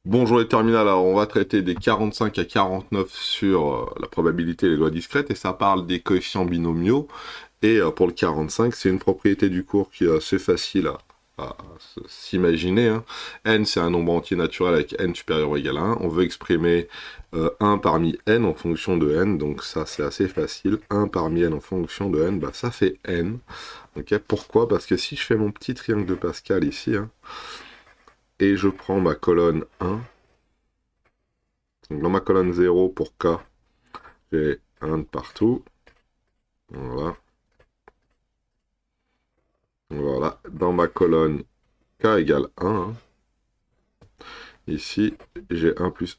Bonjour les terminales, alors on va traiter des 45 à 49 sur la probabilité et les lois discrètes, et ça parle des coefficients binomiaux, et pour le 45, c'est une propriété du cours qui est assez facile à s'imaginer, hein. N, c'est un nombre entier naturel avec n supérieur ou égal à 1, on veut exprimer 1 parmi n en fonction de n, donc ça c'est assez facile, 1 parmi n en fonction de n, bah ça fait n, ok. Pourquoi? Parce que si je fais mon petit triangle de Pascal ici, hein, et je prends ma colonne 1, donc dans ma colonne 0 pour K, j'ai 1 de partout. Voilà. Voilà. Dans ma colonne K égale 1, hein, ici, j'ai 1 plus,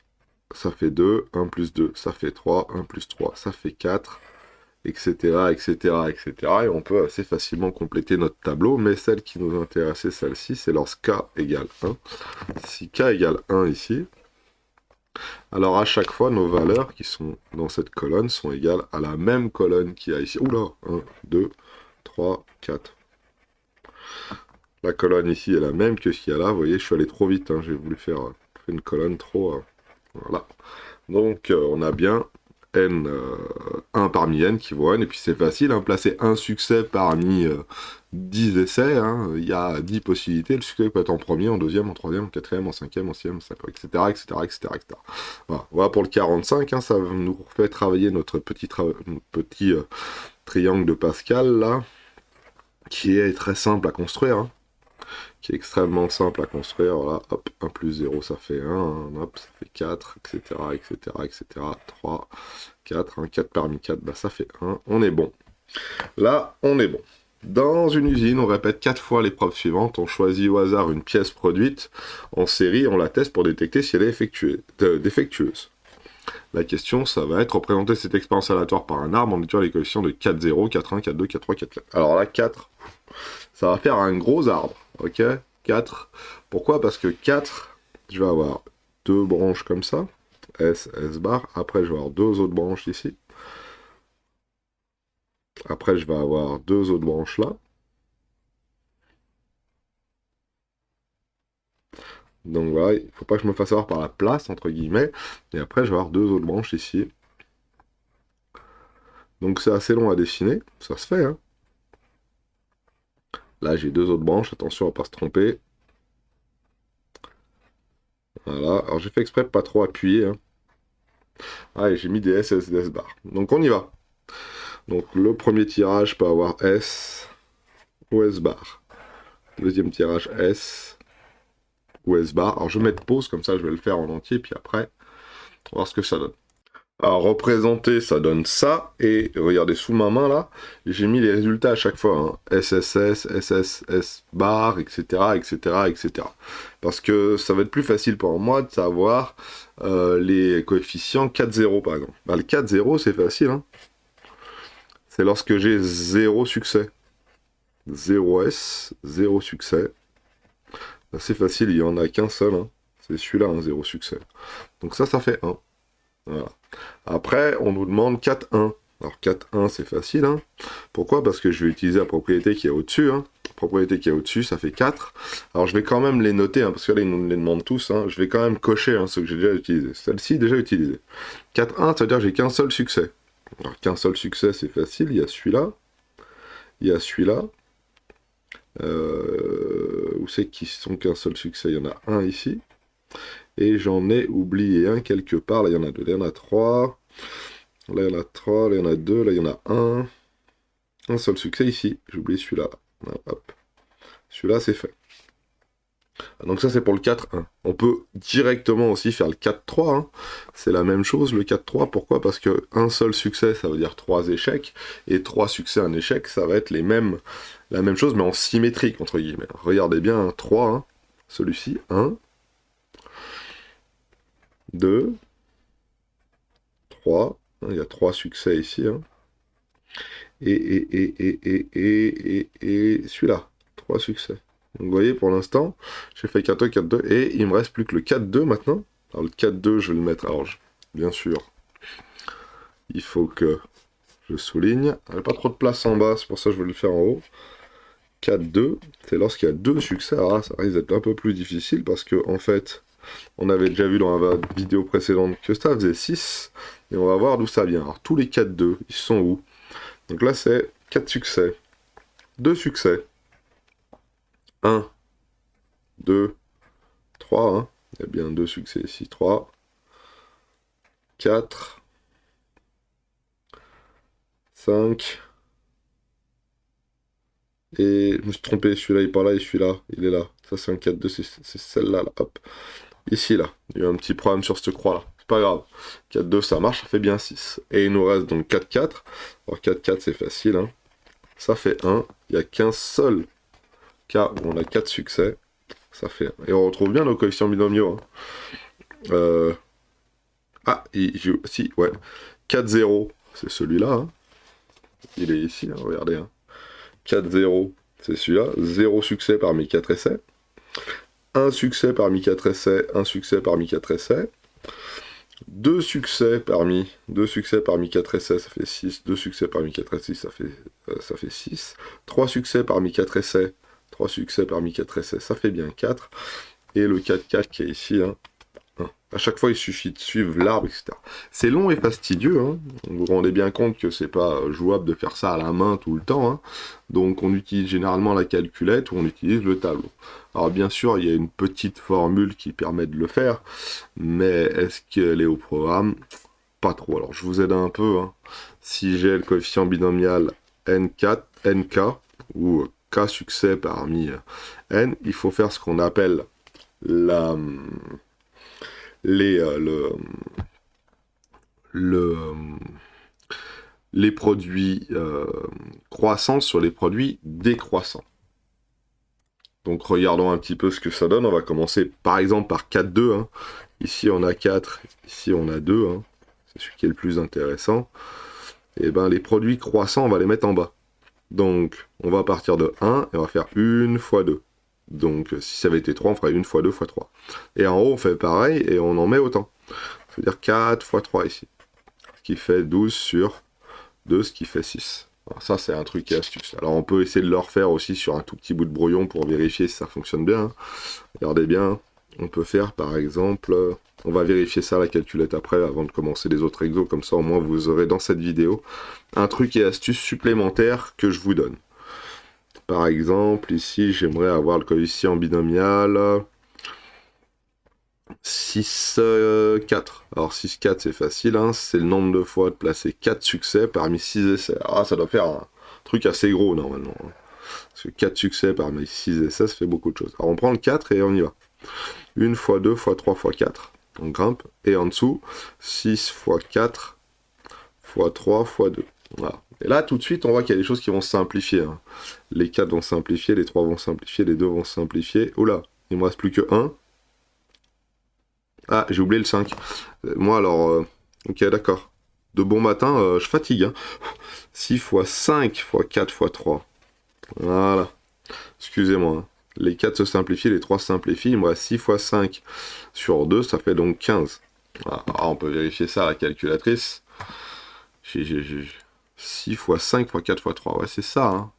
ça fait 2, 1 plus 2, ça fait 3, 1 plus 3, ça fait 4, etc., etc., etc. Et on peut assez facilement compléter notre tableau, mais celle qui nous intéresse, c'est celle-ci, c'est lorsque K égale 1. Si K égale 1 ici, alors à chaque fois, nos valeurs qui sont dans cette colonne sont égales à la même colonne qu'il y a ici. Oula, 1, 2, 3, 4. La colonne ici est la même que ce qu'il y a là. Vous voyez, je suis allé trop vite, hein. J'ai voulu faire une colonne trop... voilà. Donc, on a bien n, 1 parmi n qui vaut n. Et puis, c'est facile, hein, placer un succès parmi 10 essais. Hein. Il y a 10 possibilités. Le succès peut être en premier, en deuxième, en troisième, en quatrième, en cinquième, en sixième, etc., etc., etc., etc. Voilà. Voilà pour le 45. Hein, ça nous fait travailler notre petit triangle de Pascal, là, qui est très simple à construire, hein, qui est extrêmement simple à construire. Voilà, hop, 1 plus 0, ça fait 1, hop, ça fait 4, etc., etc., etc., 3, 4, 4 parmi 4, bah ça fait 1, on est bon. Là, on est bon. Dans une usine, on répète 4 fois l'épreuve suivante, on choisit au hasard une pièce produite en série, on la teste pour détecter si elle est défectueuse. La question, ça va être représenter cette expérience aléatoire par un arbre en étudiant les coefficients de 4, 0, 4, 1, 4, 2, 4, 3, 4, 4. Alors là, 4, ça va faire un gros arbre, ok? 4. Pourquoi? Parce que 4, je vais avoir deux branches comme ça, S, S bar. Après, je vais avoir deux autres branches ici. Après, je vais avoir deux autres branches là. Donc voilà, il ne faut pas que je me fasse avoir par la place, entre guillemets. Et après, je vais avoir deux autres branches ici. Donc c'est assez long à dessiner, ça se fait, hein. Là, j'ai deux autres branches, attention à ne pas se tromper. Voilà, alors j'ai fait exprès de pas trop appuyer, hein. Ah, et j'ai mis des S, S, S bar. Donc on y va. Donc le premier tirage peut avoir S ou S bar. Deuxième tirage S ou S bar. Alors je vais mettre pause, comme ça je vais le faire en entier, puis après, on va voir ce que ça donne. Alors représenter, ça donne ça, et regardez sous ma main là, j'ai mis les résultats à chaque fois, hein. SSS, SSS bar, etc., etc., etc. Parce que ça va être plus facile pour moi de savoir les coefficients 4-0 par exemple. Bah, le 4-0 c'est facile, hein. C'est lorsque j'ai 0 succès. 0S, 0 succès. C'est facile, il n'y en a qu'un seul, hein. C'est celui-là, hein, 0 succès. Donc ça fait 1. Voilà. Après, on nous demande 4-1. Alors 4-1, c'est facile, hein. Pourquoi? Parce que je vais utiliser la propriété qui est au-dessus, hein. La propriété qui est au-dessus, ça fait 4. Alors je vais quand même les noter, hein, parce que là, ils nous les demandent tous, hein. Je vais quand même cocher, hein, ceux que j'ai déjà utilisés. Celle-ci, déjà utilisée. 4-1, ça veut dire que j'ai qu'un seul succès. Alors qu'un seul succès, c'est facile. Il y a celui-là. Il y a celui-là. Où c'est qu'ils sont qu'un seul succès? Il y en a un ici. Et j'en ai oublié un quelque part. Là, il y en a deux. Là, il y en a trois. Là, il y en a trois. Là, il y en a deux. Là, il y en a un. Un seul succès ici. J'ai oublié celui-là. Hop. Celui-là, c'est fait. Donc ça, c'est pour le 4-1. On peut directement aussi faire le 4-3, hein. C'est la même chose, le 4-3. Pourquoi? Parce que un seul succès, ça veut dire 3 échecs. Et 3 succès, un échec, ça va être la même chose, mais en symétrique, entre guillemets. Regardez bien, hein, 3, hein. Celui-ci, 1, 2, 3. Hein, il y a 3 succès ici, hein. Et celui-là, 3 succès. Donc vous voyez, pour l'instant, j'ai fait 4-2, 4-2, et il me reste plus que le 4-2 maintenant. Alors le 4-2, je vais le mettre, alors bien sûr, il faut que je souligne. Il n'y a pas trop de place en bas, c'est pour ça que je vais le faire en haut. 4-2, c'est lorsqu'il y a deux succès. Alors là, ça risque d'être un peu plus difficile, parce que, en fait, On avait déjà vu dans la vidéo précédente que ça faisait 6. Et on va voir d'où ça vient. Alors tous les 4 2, ils sont où? Donc là c'est 4 succès. 2 succès. 1, 2, 3. Hein. Il y a bien 2 succès ici. 3, 4, 5. Et je me suis trompé, celui-là il est pas là et celui-là il est là. Ça c'est un 4-2, c'est celle-là. Là. Hop. Ici là, il y a eu un petit problème sur cette croix là. C'est pas grave. 4-2 ça marche, ça fait bien 6. Et il nous reste donc 4-4. Alors 4-4 c'est facile. Hein. Ça fait 1. Il n'y a qu'un seul cas où on a 4 succès. Ça fait 1. Et on retrouve bien nos coefficients binomiaux. Hein. Ah, si, ouais. 4-0, c'est celui-là. Hein. Il est ici, hein, regardez. Hein. 4-0, c'est celui-là. 0 succès parmi 4 essais. 1 succès parmi 4 essais. 1 succès parmi 4 essais. 2 succès parmi 4 essais, ça fait 6. 2 succès parmi 4 essais, ça fait 6. 3 succès parmi 4 essais. 3 succès parmi 4 essais, ça fait bien 4. Et le 4-4 qui est ici, hein. À chaque fois, il suffit de suivre l'arbre, etc. C'est long et fastidieux. Hein. Vous vous rendez bien compte que c'est pas jouable de faire ça à la main tout le temps. Hein. Donc, on utilise généralement la calculette ou on utilise le tableau. Alors, bien sûr, il y a une petite formule qui permet de le faire, mais est-ce qu'elle est au programme? Pas trop. Alors, je vous aide un peu. Hein. Si j'ai le coefficient binomial N4, NK, ou K succès parmi N, il faut faire ce qu'on appelle la... les produits croissants sur les produits décroissants. Donc regardons un petit peu ce que ça donne. On va commencer par exemple par 4-2. Hein. Ici on a 4, ici on a 2. Hein. C'est celui qui est le plus intéressant. Et ben les produits croissants, on va les mettre en bas. Donc on va partir de 1 et on va faire 1 fois 2. Donc si ça avait été 3, on ferait 1 fois 2 fois 3. Et en haut, on fait pareil et on en met autant. C'est-à-dire 4 fois 3 ici. Ce qui fait 12 sur 2, ce qui fait 6. Alors ça, c'est un truc et astuce. Alors on peut essayer de le refaire aussi sur un tout petit bout de brouillon pour vérifier si ça fonctionne bien. Hein. Regardez bien, on peut faire par exemple... On va vérifier ça à la calculette après, avant de commencer les autres exos. Comme ça, au moins, vous aurez dans cette vidéo un truc et astuce supplémentaire que je vous donne. Par exemple, ici, j'aimerais avoir le coefficient binomial 6, 4. Alors 6, 4, c'est facile, hein, c'est le nombre de fois de placer 4 succès parmi 6 essais. Ah, ça doit faire un truc assez gros, normalement. Hein. Parce que 4 succès parmi 6 essais, ça fait beaucoup de choses. Alors on prend le 4 et on y va. 1 fois 2 fois 3 fois 4. On grimpe. Et en dessous, 6 fois 4 fois 3 fois 2. Voilà. Et là, tout de suite, on voit qu'il y a des choses qui vont se simplifier. Hein. Les 4 vont simplifier, les 3 vont simplifier, les 2 vont simplifier. Oula, il me reste plus que 1. Ah, j'ai oublié le 5. Moi, alors... ok, d'accord. De bon matin, je fatigue. Hein. 6 fois 5 fois 4 fois 3. Voilà. Excusez-moi. Hein. Les 4 se simplifient, les 3 se simplifient. Il me reste 6 fois 5 sur 2, ça fait donc 15. Voilà. Alors, on peut vérifier ça à la calculatrice. 6 fois 5 fois 4 fois 3. Ouais, c'est ça. Hein.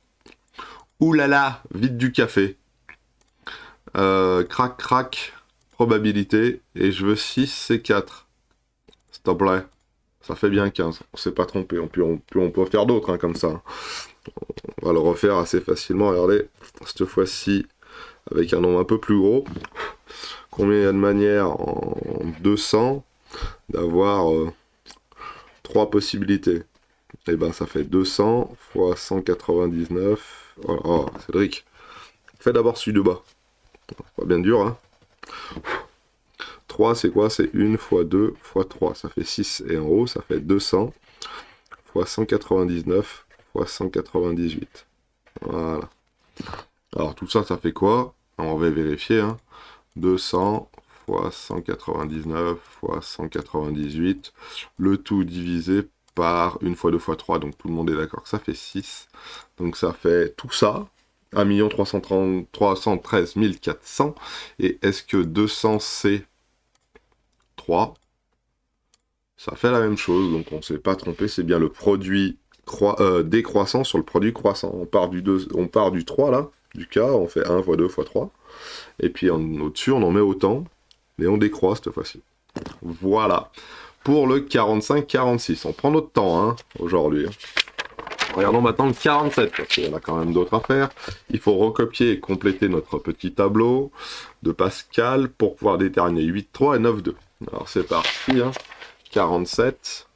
Ouh là là, vite du café. Crac, crac. Probabilité. Et je veux 6 et 4. S'il te plaît. Ça fait bien 15. On s'est pas trompé. On peut faire d'autres hein, comme ça. On va le refaire assez facilement. Regardez. Cette fois-ci, avec un nombre un peu plus gros. Combien il y a de manières en 200 d'avoir 3 possibilités. Et ben ça fait 200 fois 199. Oh, oh Cédric. Fais d'abord celui de bas. Pas bien dur, hein. 3, c'est quoi? C'est 1 fois 2 fois 3. Ça fait 6. Et en haut, ça fait 200 fois 199 fois 198. Voilà. Alors, tout ça, ça fait quoi? On va vérifier. Hein. 200 fois 199 fois 198. Le tout divisé par 1 fois 2 fois 3. Donc, tout le monde est d'accord que ça fait 6. Donc, ça fait tout ça. 1 313 400. Et est-ce que 200 c'est 3, ça fait la même chose, donc on ne s'est pas trompé, c'est bien le produit décroissant sur le produit croissant. On part du 3 là, du K, on fait 1 fois 2 fois 3, et puis au-dessus on en met autant, mais on décroît cette fois-ci. Voilà. Pour le 45-46. On prend notre temps, hein, aujourd'hui. Regardons maintenant le 47, parce qu'il y en a quand même d'autres à faire. Il faut recopier et compléter notre petit tableau de Pascal pour pouvoir déterminer 8,3 et 9,2. Alors c'est parti, hein. 47.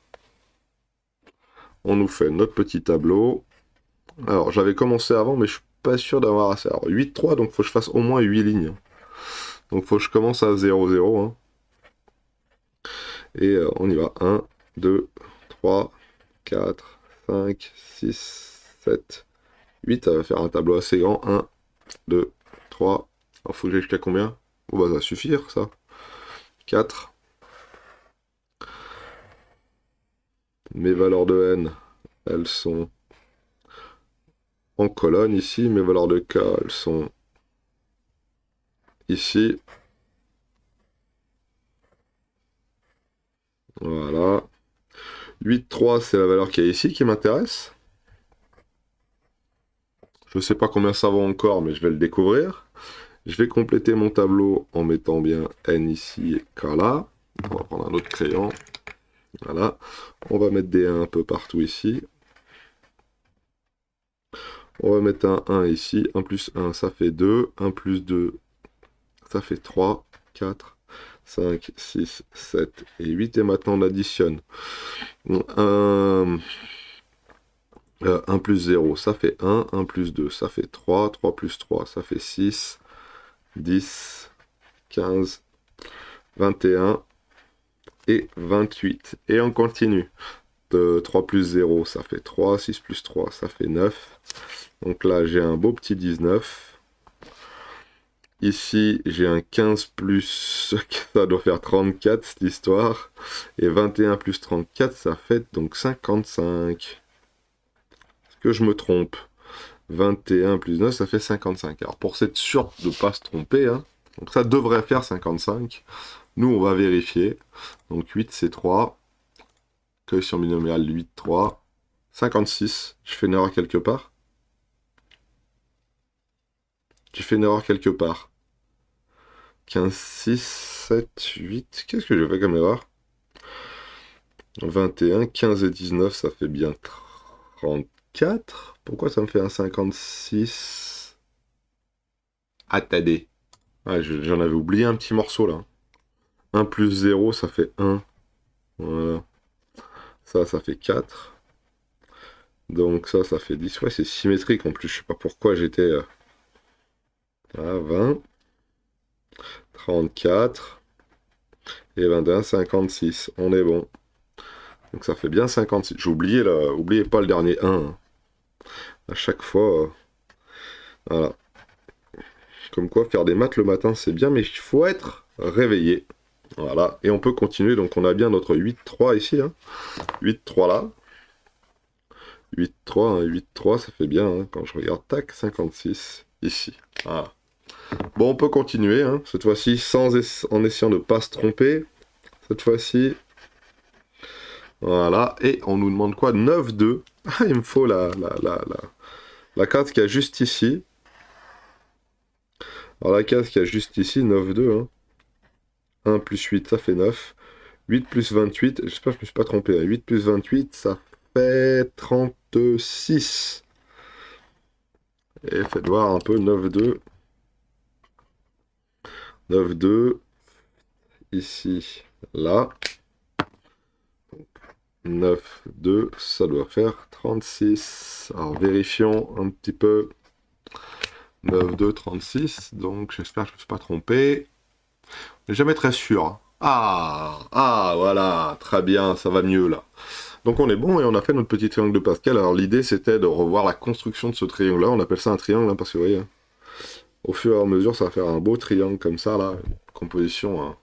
On nous fait notre petit tableau. Alors j'avais commencé avant, mais je suis pas sûr d'avoir assez. Alors 8,3, donc il faut que je fasse au moins 8 lignes. Donc il faut que je commence à 0,0. Hein. Et on y va. 1, 2, 3, 4, 5, 6, 7, 8. Ça va faire un tableau assez grand. 1, 2, 3. Alors faut que j'aille jusqu'à combien? Oh bah ça va suffire ça. 4. Mes valeurs de n, elles sont en colonne ici. Mes valeurs de k, elles sont ici. Voilà. 8,3, c'est la valeur qui est ici qui m'intéresse. Je ne sais pas combien ça vaut encore, mais je vais le découvrir. Je vais compléter mon tableau en mettant bien n ici et k là. On va prendre un autre crayon. Voilà. On va mettre des 1 un peu partout ici. On va mettre un 1 ici. 1 plus 1, ça fait 2. 1 plus 2, ça fait 3, 4, 5, 6, 7 et 8. Et maintenant, on additionne. 1 plus 0, ça fait 1. 1 plus 2, ça fait 3. 3 plus 3, ça fait 6. 10, 15, 21 et 28. Et on continue. 3 plus 0, ça fait 3. 6 plus 3, ça fait 9. Donc là, j'ai un beau petit 19. Ici, j'ai un 15 plus... Ça doit faire 34, cette histoire. Et 21 plus 34, ça fait donc 55. Est-ce que je me trompe? 21 plus 9, ça fait 55. Alors, pour être sûr de ne pas se tromper, hein, donc ça devrait faire 55. Nous, on va vérifier. Donc, 8, c'est 3. Coefficient binomial, 8, 3. 56. Je fais une erreur quelque part. J'ai fait une erreur quelque part. 15, 6, 7, 8. Qu'est-ce que j'ai fait comme erreur? 21, 15 et 19, ça fait bien 34. Pourquoi ça me fait un 56? Attendez. Ah, j'en avais oublié un petit morceau là. 1 plus 0, ça fait 1. Voilà. Ça fait 4. Donc ça fait 10. Ouais, c'est symétrique en plus. Je sais pas pourquoi j'étais... à 20. 34. Et 21, 56. On est bon. Donc ça fait bien 56. J'ai oublié là. Oubliez pas le dernier 1. Hein. À chaque fois... voilà. Comme quoi, faire des maths le matin, c'est bien, mais il faut être réveillé. Voilà. Et on peut continuer. Donc on a bien notre 8,3 ici. Hein. 8,3 là. 8,3, hein, 8,3, ça fait bien, hein, quand je regarde, tac, 56, ici. Voilà. Bon, on peut continuer, hein, cette fois-ci, en essayant de ne pas se tromper. Cette fois-ci, voilà, et on nous demande quoi? 9,2. Ah, il me faut la case qui a juste ici. Alors la case qui a juste ici, 9,2, hein. 1 plus 8, ça fait 9. 8 plus 28, j'espère que je ne me suis pas trompé, hein. 8 plus 28, ça fait 36. Et faites voir un peu, 9,2. 9,2. Ici, là. 9,2, ça doit faire 36. Alors vérifions un petit peu. 9,2, 36. Donc j'espère que je ne me suis pas trompé. Mais jamais très sûr. Ah, voilà, très bien, ça va mieux là. Donc on est bon et on a fait notre petit triangle de Pascal. Alors l'idée c'était de revoir la construction de ce triangle-là. On appelle ça un triangle, hein, parce que vous voyez, au fur et à mesure, ça va faire un beau triangle comme ça, là. Une composition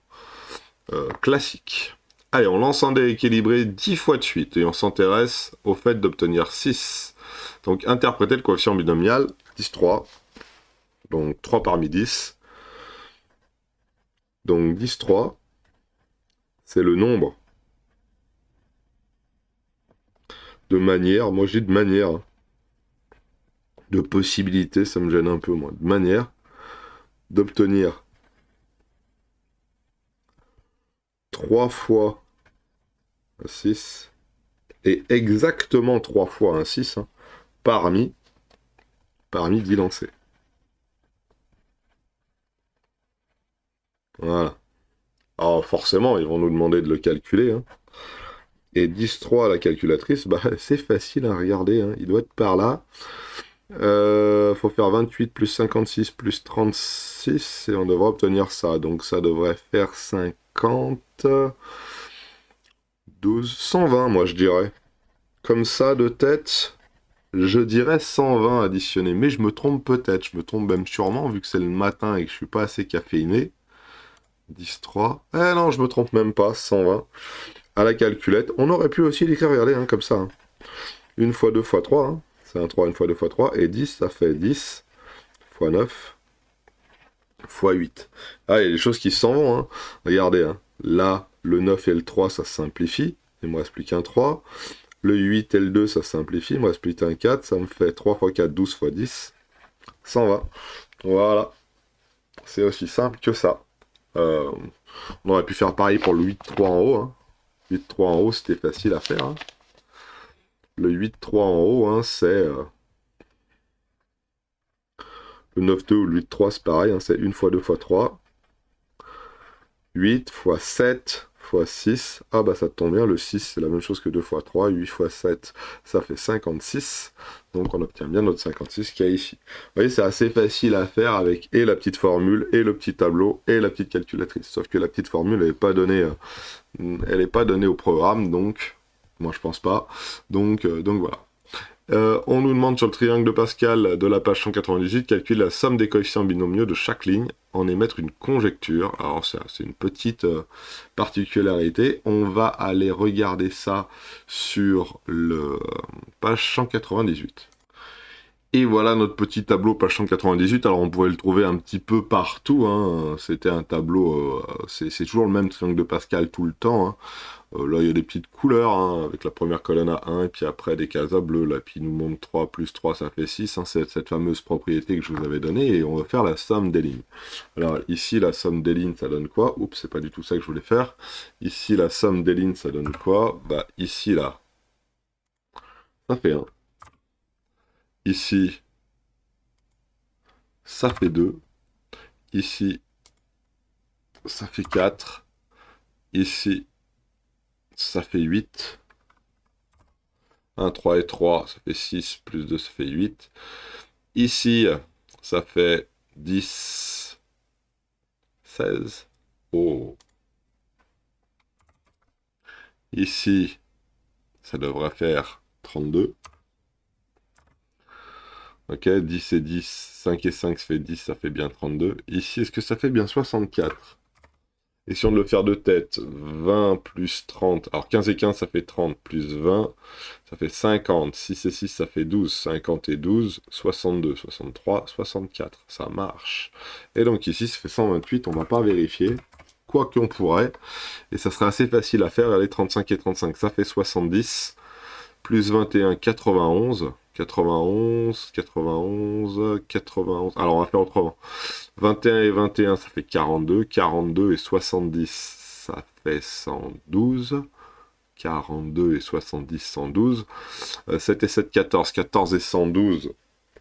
classique. Allez, on lance un dé équilibré 10 fois de suite et on s'intéresse au fait d'obtenir 6. Donc interpréter le coefficient binomial 10, 3. Donc 3 parmi 10. Donc 10, 3, c'est le nombre de manières, moi j'ai de manières, hein. De possibilités, ça me gêne un peu moi, de manières d'obtenir 3 fois un 6 et exactement 3 fois un 6 hein, parmi 10 lancés. Voilà. Alors forcément, ils vont nous demander de le calculer. Hein. Et 10-3 à la calculatrice, bah, c'est facile à regarder. Hein. Il doit être par là. Faut faire 28 plus 56 plus 36 et on devrait obtenir ça. Donc ça devrait faire 50, 12, 120 moi je dirais. Comme ça de tête, je dirais 120 additionné. Mais je me trompe peut-être, je me trompe même sûrement vu que c'est le matin et que je suis pas assez caféiné. 10-3. Eh non, je me trompe même pas, 120. À la calculette, on aurait pu aussi l'écrire, regardez, hein, comme ça. Hein. Une fois 2 fois 3, hein. C'est un 3, une fois 2 fois 3. Et 10, ça fait 10 fois 9 fois 8. Ah, il y a des choses qui s'en vont. Hein. Regardez, hein. Là, le 9 et le 3, ça simplifie. Il me reste plus qu'un 3. Le 8 et le 2, ça simplifie. Il me reste plus qu'un 4. Ça me fait 3 fois 4, 12 fois 10. 120. Voilà. C'est aussi simple que ça. On aurait pu faire pareil pour le 8-3 en haut. Hein. 8-3 en haut, c'était facile à faire. Hein. Le 8-3 en haut, hein, c'est... le 9-2 ou le 8-3, c'est pareil. Hein, c'est 1 fois 2 fois 3. 8 fois 7 fois 6. Ah bah ça tombe bien, le 6 c'est la même chose que 2 fois 3. 8 fois 7, ça fait 56. Donc on obtient bien notre 56 qu'il y a ici. Vous voyez, c'est assez facile à faire avec et la petite formule, et le petit tableau, et la petite calculatrice. Sauf que la petite formule, elle n'est pas donnée au programme, donc... Moi je pense pas. Donc voilà. On nous demande sur le triangle de Pascal de la page 198, calculer la somme des coefficients binomiaux de chaque ligne, en émettre une conjecture. Alors ça, c'est une petite particularité. On va aller regarder ça sur le page 198. Et voilà notre petit tableau page 198. Alors on pourrait le trouver un petit peu partout. Hein. C'était un tableau, c'est toujours le même triangle de Pascal tout le temps. Hein. Là, il y a des petites couleurs, hein, avec la première colonne à 1, et puis après des cases à bleu, là, puis il nous montre 3 plus 3, ça fait 6, hein, c'est cette fameuse propriété que je vous avais donnée, et on va faire la somme des lignes. Alors, ici, la somme des lignes, ça donne quoi? Oups, c'est pas du tout ça que je voulais faire. Ici, la somme des lignes, ça donne quoi? Bah, ici, là, ça fait 1. Ici, ça fait 2. Ici, ça fait 4. Ici, ça fait 8. 1, 3 et 3, ça fait 6, plus 2, ça fait 8. Ici, ça fait 10, 16. Oh. Ici, ça devrait faire 32. Ok, 10 et 10, 5 et 5, ça fait 10, ça fait bien 32. Ici, est-ce que ça fait bien 64? Et si on le faire de tête, 20 plus 30, alors 15 et 15, ça fait 30, plus 20, ça fait 50, 6 et 6, ça fait 12, 50 et 12, 62, 63, 64, ça marche. Et donc ici, ça fait 128, on ne va pas vérifier, quoi qu'on pourrait, et ça serait assez facile à faire, allez, 35 et 35, ça fait 70, plus 21, 91, 91, 91, 91, alors on va faire autrement. 21 et 21, ça fait 42. 42 et 70, ça fait 112. 42 et 70, 112. 7 et 7, 14. 14 et 112,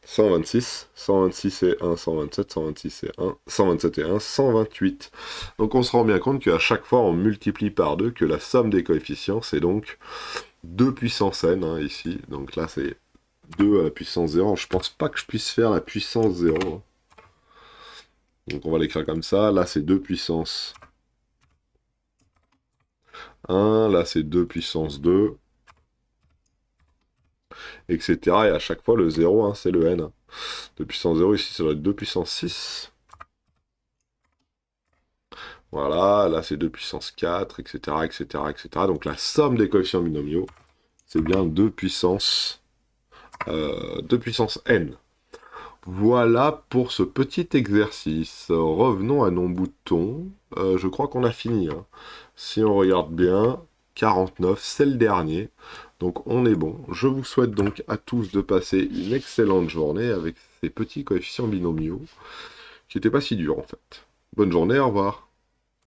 126. 126 et 1, 127. 126 et 1, 127 et 1, 128. Donc on se rend bien compte qu'à chaque fois, on multiplie par 2, que la somme des coefficients, c'est donc 2 puissance n, hein, ici. Donc là, c'est 2 à la puissance 0. Je pense pas que je puisse faire la puissance 0. Hein. Donc on va l'écrire comme ça. Là, c'est 2 puissance 1. Là, c'est 2 puissance 2. Etc. Et à chaque fois, le 0, hein, c'est le n. Hein. 2 puissance 0, ici, ça doit être 2 puissance 6. Voilà, là, c'est 2 puissance 4, etc., etc., etc. Donc la somme des coefficients binomiaux, c'est bien 2 puissance n. Voilà pour ce petit exercice. Revenons à nos boutons. Je crois qu'on a fini. Hein. Si on regarde bien, 49, c'est le dernier. Donc on est bon. Je vous souhaite donc à tous de passer une excellente journée avec ces petits coefficients binomiaux, qui n'étaient pas si durs en fait. Bonne journée, au revoir.